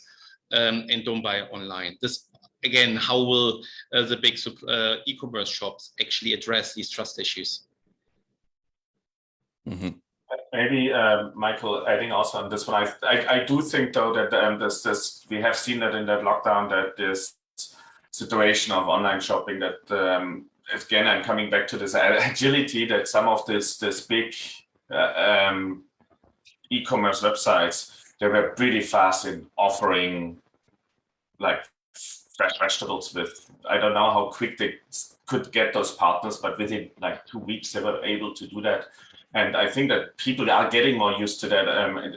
and don't buy online. This, again, how will the big e-commerce shops actually address these trust issues? Mm-hmm. Maybe, Michael, adding also on this one, I do think, though, that we have seen that in that lockdown, that this situation of online shopping, that, again, I'm coming back to this agility, that some of this big e-commerce websites, they were pretty fast in offering like fresh vegetables with, I don't know how quick they could get those partners, but within like 2 weeks, they were able to do that. And I think that people are getting more used to that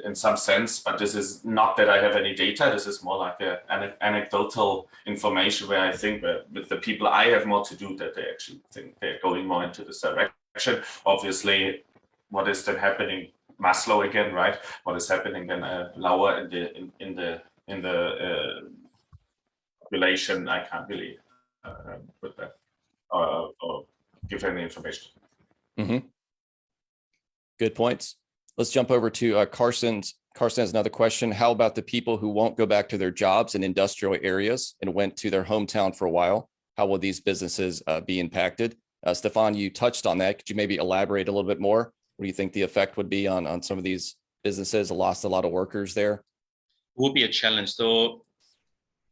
in some sense, but this is not that I have any data. This is more like an anecdotal information where I think that with the people I have more to do, that they actually think they're going more into this direction. Obviously, what is then happening, Maslow again, right? What is happening then lower in the population, I can't really put that or give any information. Mm-hmm. Good points. Let's jump over to Carson. Carson has another question. How about the people who won't go back to their jobs in industrial areas and went to their hometown for a while? How will these businesses be impacted? Stefan, you touched on that. Could you maybe elaborate a little bit more? What do you think the effect would be on some of these businesses? Lost a lot of workers there. Will be a challenge. So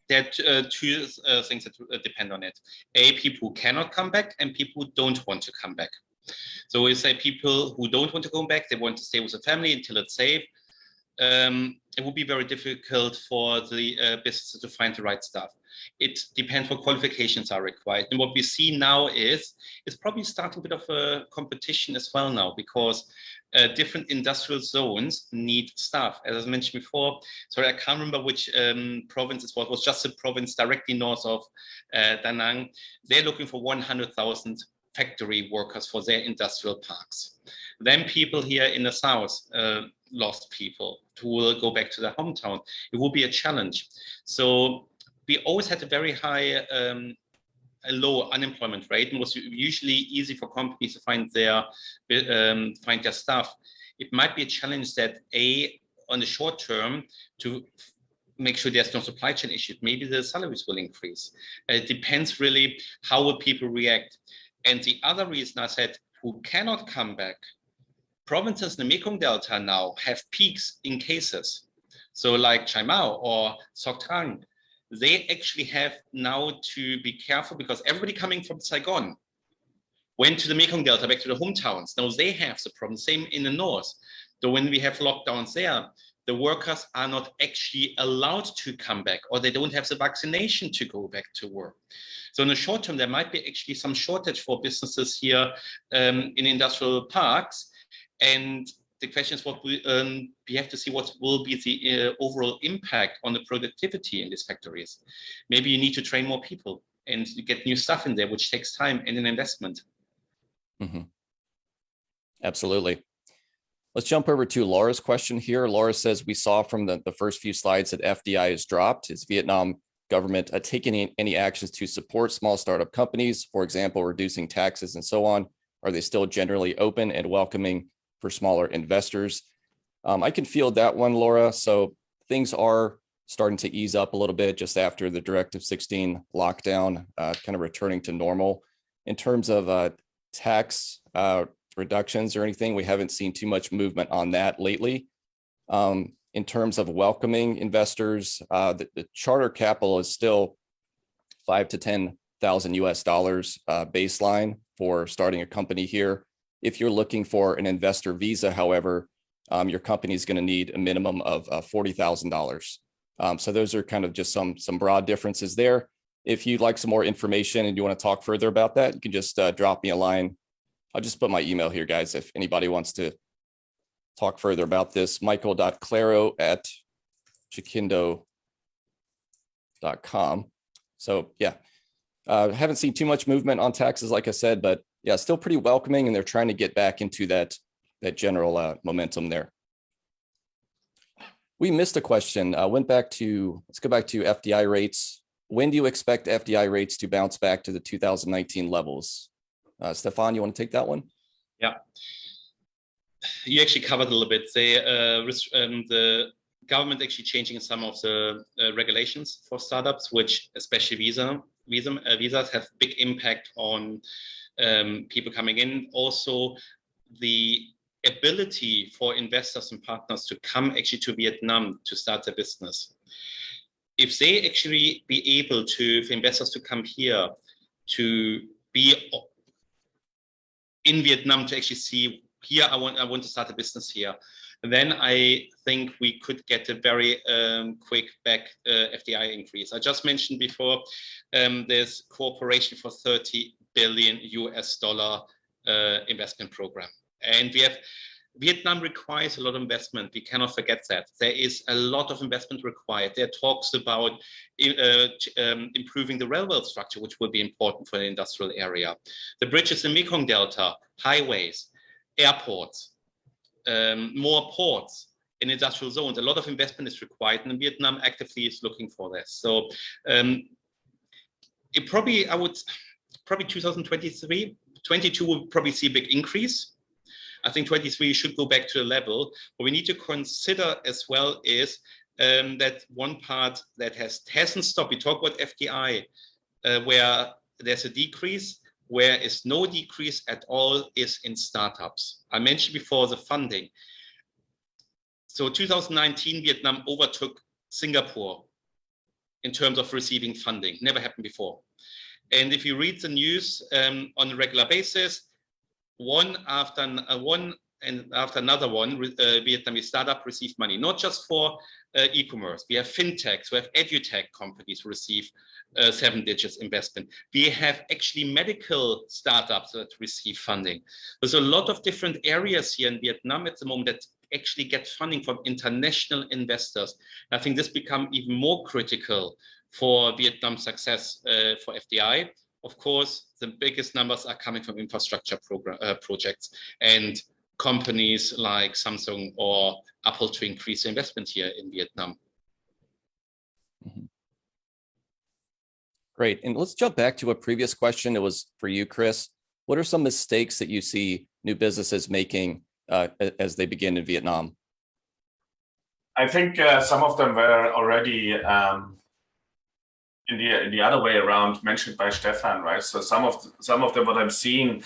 there are two things that depend on it. People who cannot come back and people who don't want to come back. So we say people who don't want to go back, they want to stay with the family until it's safe. It would be very difficult for the businesses to find the right staff. it depends what qualifications are required. And what we see now is it's probably starting a bit of a competition as well now, because different industrial zones need staff. As I mentioned before, sorry, I can't remember which province it was just a province directly north of Da Nang. They're looking for 100,000 factory workers for their industrial parks. Then people here in the south, lost people who will go back to their hometown. It will be a challenge. So we always had a very high, a low unemployment rate, and was usually easy for companies to find their staff. It might be a challenge that on the short term, to make sure there's no supply chain issues, maybe the salaries will increase. It depends really how will people react. And the other reason I said, who cannot come back, provinces in the Mekong Delta now have peaks in cases. So like Chai Mau or Sok Trang, they actually have now to be careful, because everybody coming from Saigon went to the Mekong Delta, back to the hometowns. Now they have the problem, same in the north. So when we have lockdowns there, the workers are not actually allowed to come back, or they don't have the vaccination to go back to work. So in the short term, there might be actually some shortage for businesses here in industrial parks. And the question is, what we have to see what will be the overall impact on the productivity in these factories. Maybe you need to train more people and get new stuff in there, which takes time and an investment. Mm-hmm. Absolutely. Let's jump over to Laura's question here. Laura says, we saw from the first few slides that FDI has dropped. Is Vietnam government taking any actions to support small startup companies, for example, reducing taxes and so on? Are they still generally open and welcoming for smaller investors? I can field that one, Laura. So things are starting to ease up a little bit just after the Directive 16 lockdown, kind of returning to normal. In terms of tax reductions or anything, we haven't seen too much movement on that lately. In terms of welcoming investors, the charter capital is still $5,000 to $10,000 US baseline for starting a company here. If you're looking for an investor visa, however, your company is going to need a minimum of $40,000. So those are kind of just some broad differences there. If you'd like some more information and you want to talk further about that, you can just drop me a line. I'll just put my email here, guys, if anybody wants to talk further about this. michael.claro@chiquindo.com. So yeah, haven't seen too much movement on taxes, like I said, but yeah, still pretty welcoming, and they're trying to get back into that general momentum there. We missed a question. Let's go back to FDI rates. When do you expect FDI rates to bounce back to the 2019 levels? Stefan, you want to take that one? Yeah, you actually covered a little bit. The government actually changing some of the regulations for startups, which especially visas have big impact on people coming in. Also, the ability for investors and partners to come actually to Vietnam to start a business. If they actually be able to, for investors to come here to be in Vietnam to actually see here, I want to start a business here, then I think we could get a very quick back FDI increase. I just mentioned before, there's cooperation for $30 billion US investment program. And Vietnam requires a lot of investment. We cannot forget that. There is a lot of investment required. There are talks about improving the railroad structure, which will be important for the industrial area. The bridges in Mekong Delta, highways, airports, more ports in industrial zones. A lot of investment is required, and Vietnam actively is looking for this. So it probably 2023, 22 will probably see a big increase. I think 23 should go back to the level. What we need to consider as well is that one part that hasn't stopped. We talk about FDI, where there's a decrease, where is no decrease at all is in startups. I mentioned before the funding. So 2019, Vietnam overtook Singapore in terms of receiving funding. Never happened before. And if you read the news on a regular basis, one and after another one, Vietnamese startup received money, not just for e-commerce. We have fintechs, we have edutech companies who receive 7 digits investment. We have actually medical startups that receive funding. There's a lot of different areas here in Vietnam at the moment that actually get funding from international investors. And I think this becomes even more critical for Vietnam's success for FDI. Of course, the biggest numbers are coming from infrastructure projects and companies like Samsung or Apple to increase investment here in Vietnam. Mm-hmm. Great. And let's jump back to a previous question. It was for you, Chris. What are some mistakes that you see new businesses making as they begin in Vietnam? I think some of them were already in the other way around mentioned by Stefan, right? So some of them, what I'm seeing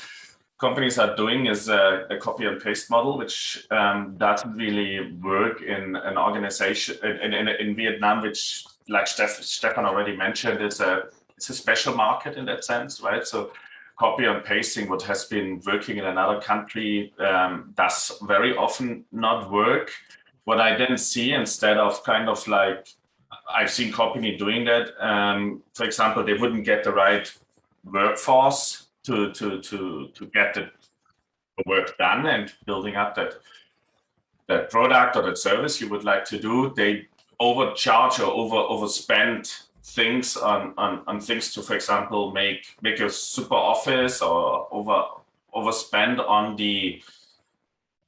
companies are doing is a copy and paste model, which doesn't really work in an organization in Vietnam, which, like Stefan already mentioned, it's a special market in that sense, right? So copy and pasting what has been working in another country does very often not work. What I then see, instead of kind of like, I've seen company doing that, for example, they wouldn't get the right workforce to get the work done and building up that product or that service you would like to do. They overcharge or overspend things on things to, for example, make a super office, or overspend on the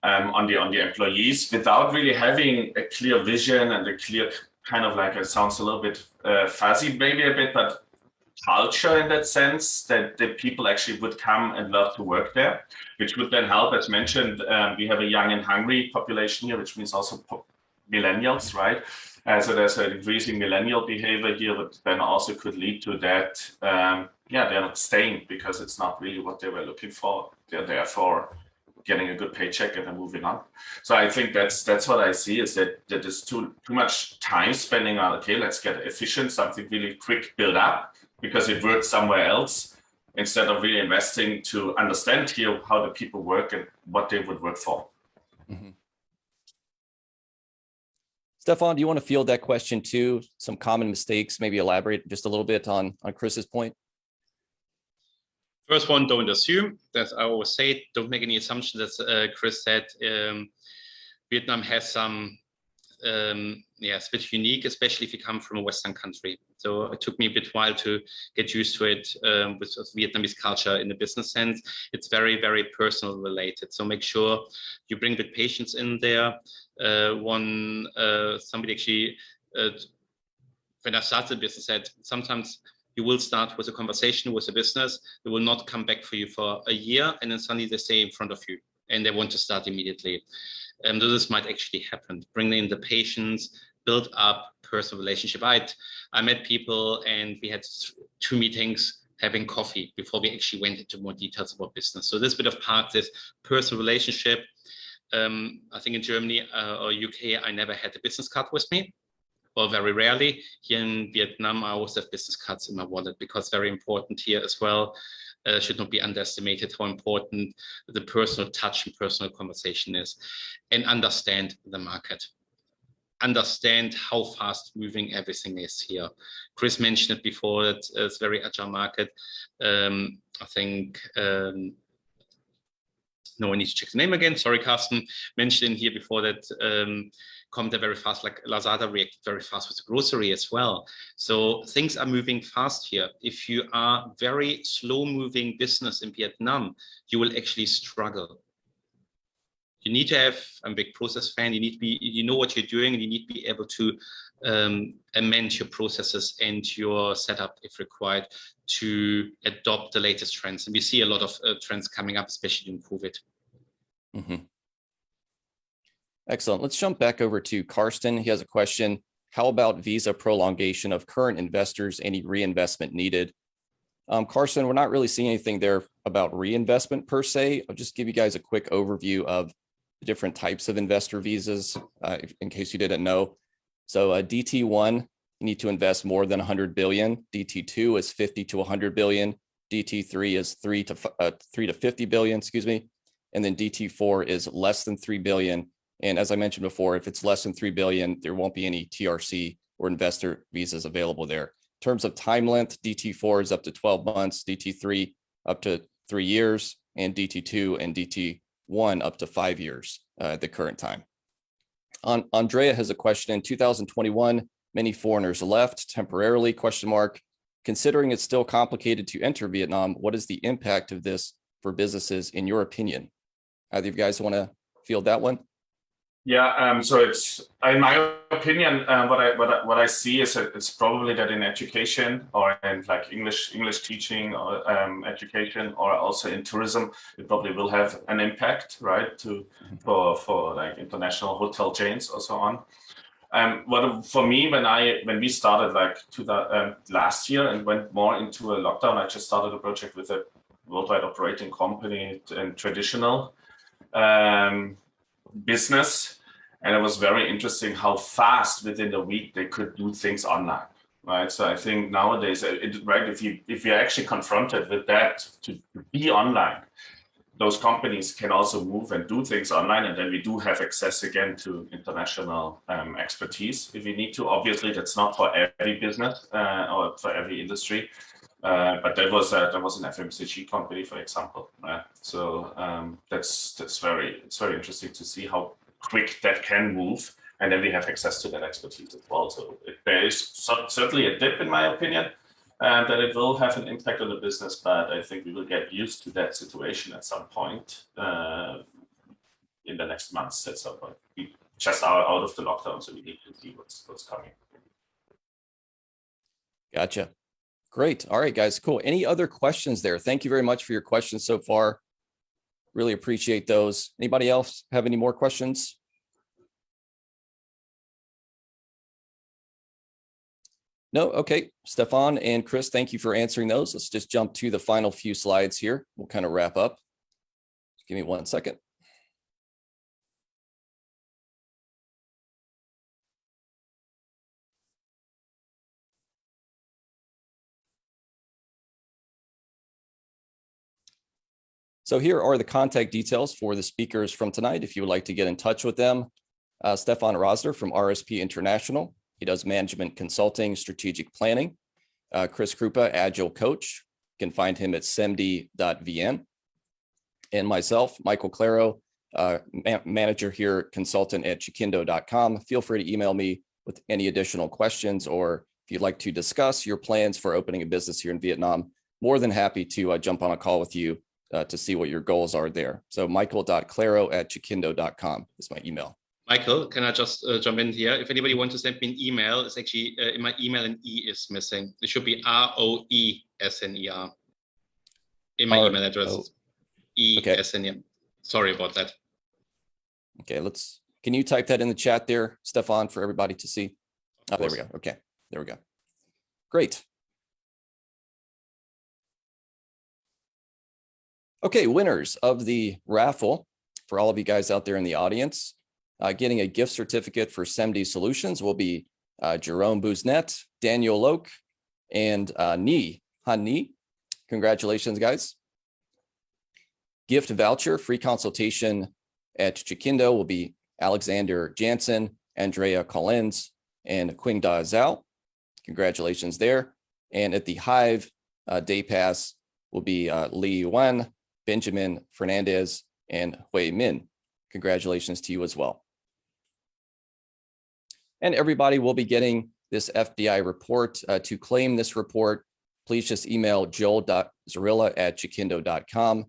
employees without really having a clear vision and a clear kind of, like, it sounds a little bit fuzzy, maybe a bit, but culture in that sense, that the people actually would come and love to work there, which would then help. As mentioned, we have a young and hungry population here, which means also millennials, right? So there's an increasing millennial behavior here, but then also could lead to that, they're not staying because it's not really what they were looking for. They're there for getting a good paycheck and then moving on. So I think that's what I see, is that there's too much time spending on, okay, let's get efficient, something really quick build up because it works somewhere else, instead of really investing to understand here how the people work and what they would work for. Mm-hmm. Stefan, do you want to field that question too? Some common mistakes, maybe elaborate just a little bit on Chris's point. First one, don't assume. That I always say, don't make any assumptions. As Chris said, Vietnam has some, it's a bit unique, especially if you come from a Western country. So it took me a bit while to get used to it with Vietnamese culture in the business sense. It's very, very personal related. So make sure you bring the patience in there. Somebody actually, when I started the business, said sometimes you will start with a conversation with a business. They will not come back for you for a year, and then suddenly they stay in front of you and they want to start immediately. So this might actually happen. Bring in the patience, build up personal relationship. I met people and we had 2 meetings having coffee before we actually went into more details about business. So this bit of part, this personal relationship. I think in Germany or UK, I never had a business card with me, or very rarely. Here in Vietnam, I always have business cards in my wallet, because very important here as well. Should not be underestimated how important the personal touch and personal conversation is. And understand the market. Understand how fast moving everything is here. Chris mentioned it before, that it's very agile market. I think, no, I need to check the name again. Sorry, Carsten. Mentioned in here before that commented very fast, like Lazada reacted very fast with grocery as well. So things are moving fast here. If you are very slow moving business in Vietnam, you will actually struggle. You need to have, I'm a big process fan, you need to be, you know what you're doing, and you need to be able to amend your processes and your setup if required to adopt the latest trends. And we see a lot of trends coming up, especially in COVID. Mm-hmm. Excellent. Let's jump back over to Karsten. He has a question. How about visa prolongation of current investors? Any reinvestment needed? Karsten, we're not really seeing anything there about reinvestment per se. I'll just give you guys a quick overview of the different types of investor visas, in case you didn't know. So DT1, you need to invest more than 100 billion. DT2 is 50 to 100 billion. DT3 is 3 to 50 billion, excuse me. And then DT4 is less than 3 billion. And as I mentioned before, if it's less than 3 billion, there won't be any TRC or investor visas available there. In terms of time length, DT4 is up to 12 months, DT3 up to 3 years, and DT2 and DT1 up to 5 years at the current time. Andrea has a question. In 2021, many foreigners left temporarily, ? Considering it's still complicated to enter Vietnam, what is the impact of this for businesses in your opinion? Either of you guys want to field that one? Yeah, so it's, in my opinion, what I see is that it's probably that in education or in like English teaching or education, or also in tourism, it probably will have an impact, right? For like international hotel chains or so on. For me, when we started like last year and went more into a lockdown, I just started a project with a worldwide operating company and traditional business, and it was very interesting how fast within a week they could do things online, right? So I think nowadays, right, if you're actually confronted with that to be online, those companies can also move and do things online, and then we do have access again to international expertise if we need to. Obviously, that's not for every business or for every industry, but that was an FMCG company, for example. So it's very interesting to see how quick that can move, and then we have access to that expertise as well. So there is certainly a dip, in my opinion, that it will have an impact on the business, but I think we will get used to that situation at some point in the next months. At some point, we just out of the lockdown, so we need to see what's coming. Gotcha. Great. All right, guys. Cool. Any other questions there? Thank you very much for your questions so far. Really appreciate those. Anybody else have any more questions? No? Okay. Stefan and Chris, thank you for answering those. Let's just jump to the final few slides here. We'll kind of wrap up. Just give me 1 second. So here are the contact details for the speakers from tonight, if you would like to get in touch with them. Stefan Roesner from RSP International. He does management consulting, strategic planning. Chris Kruppa, Agile Coach. You can find him at semdi.vn. And myself, Michael Claro, manager here, consultant at chikindo.com. Feel free to email me with any additional questions, or if you'd like to discuss your plans for opening a business here in Vietnam, more than happy to jump on a call with you to see what your goals are there. So michael.claro@chikindo.com is my email. Michael, can I just jump in here? If anybody wants to send me an email, it's actually in my email an E is missing. It should be ROESNER in my email address. ESNER. Okay. Sorry about that. Okay, can you type that in the chat there, Stefan, for everybody to see? Oh, there we go. Okay, there we go. Great. Okay, winners of the raffle, for all of you guys out there in the audience, getting a gift certificate for SEMD Solutions will be Jerome Bouznet, Daniel Loke, and Han Ni. Congratulations, guys. Gift voucher, free consultation at Chikindo will be Alexander Jansen, Andrea Collins, and Qing Da Zhao. Congratulations there. And at the Hive, day pass will be Li Wen, Benjamin Fernandez, and Hui Min. Congratulations to you as well. And everybody will be getting this FDI report. To claim this report, please just email joel.zarilla@chikindo.com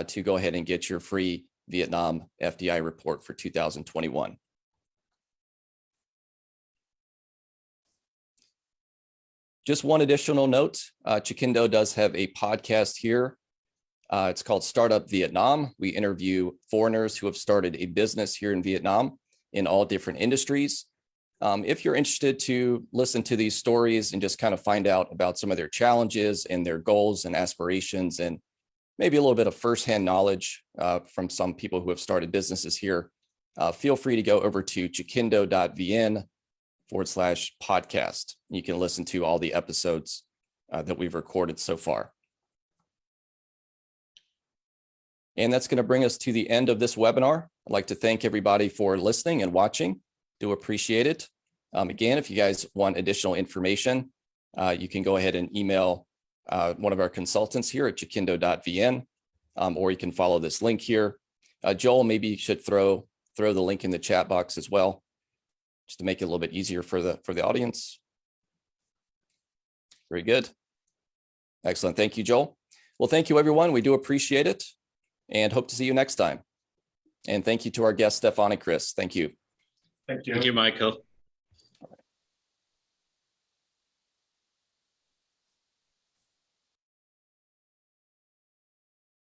to go ahead and get your free Vietnam FDI report for 2021. Just one additional note, Chikindo does have a podcast here. It's called Startup Vietnam. We interview foreigners who have started a business here in Vietnam in all different industries. If you're interested to listen to these stories and just kind of find out about some of their challenges and their goals and aspirations, and maybe a little bit of firsthand knowledge from some people who have started businesses here, feel free to go over to chikindo.vn/podcast. You can listen to all the episodes that we've recorded so far. And that's going to bring us to the end of this webinar. I'd like to thank everybody for listening and watching. Do appreciate it. Again, if you guys want additional information, you can go ahead and email one of our consultants here at jakindo.vn, or you can follow this link here. Joel, maybe you should throw the link in the chat box as well, just to make it a little bit easier for the audience. Very good. Excellent. Thank you, Joel. Well, thank you, everyone. We do appreciate it and hope to see you next time. And thank you to our guests, Stefan and Chris. Thank you. Thank you. Thank you, Michael.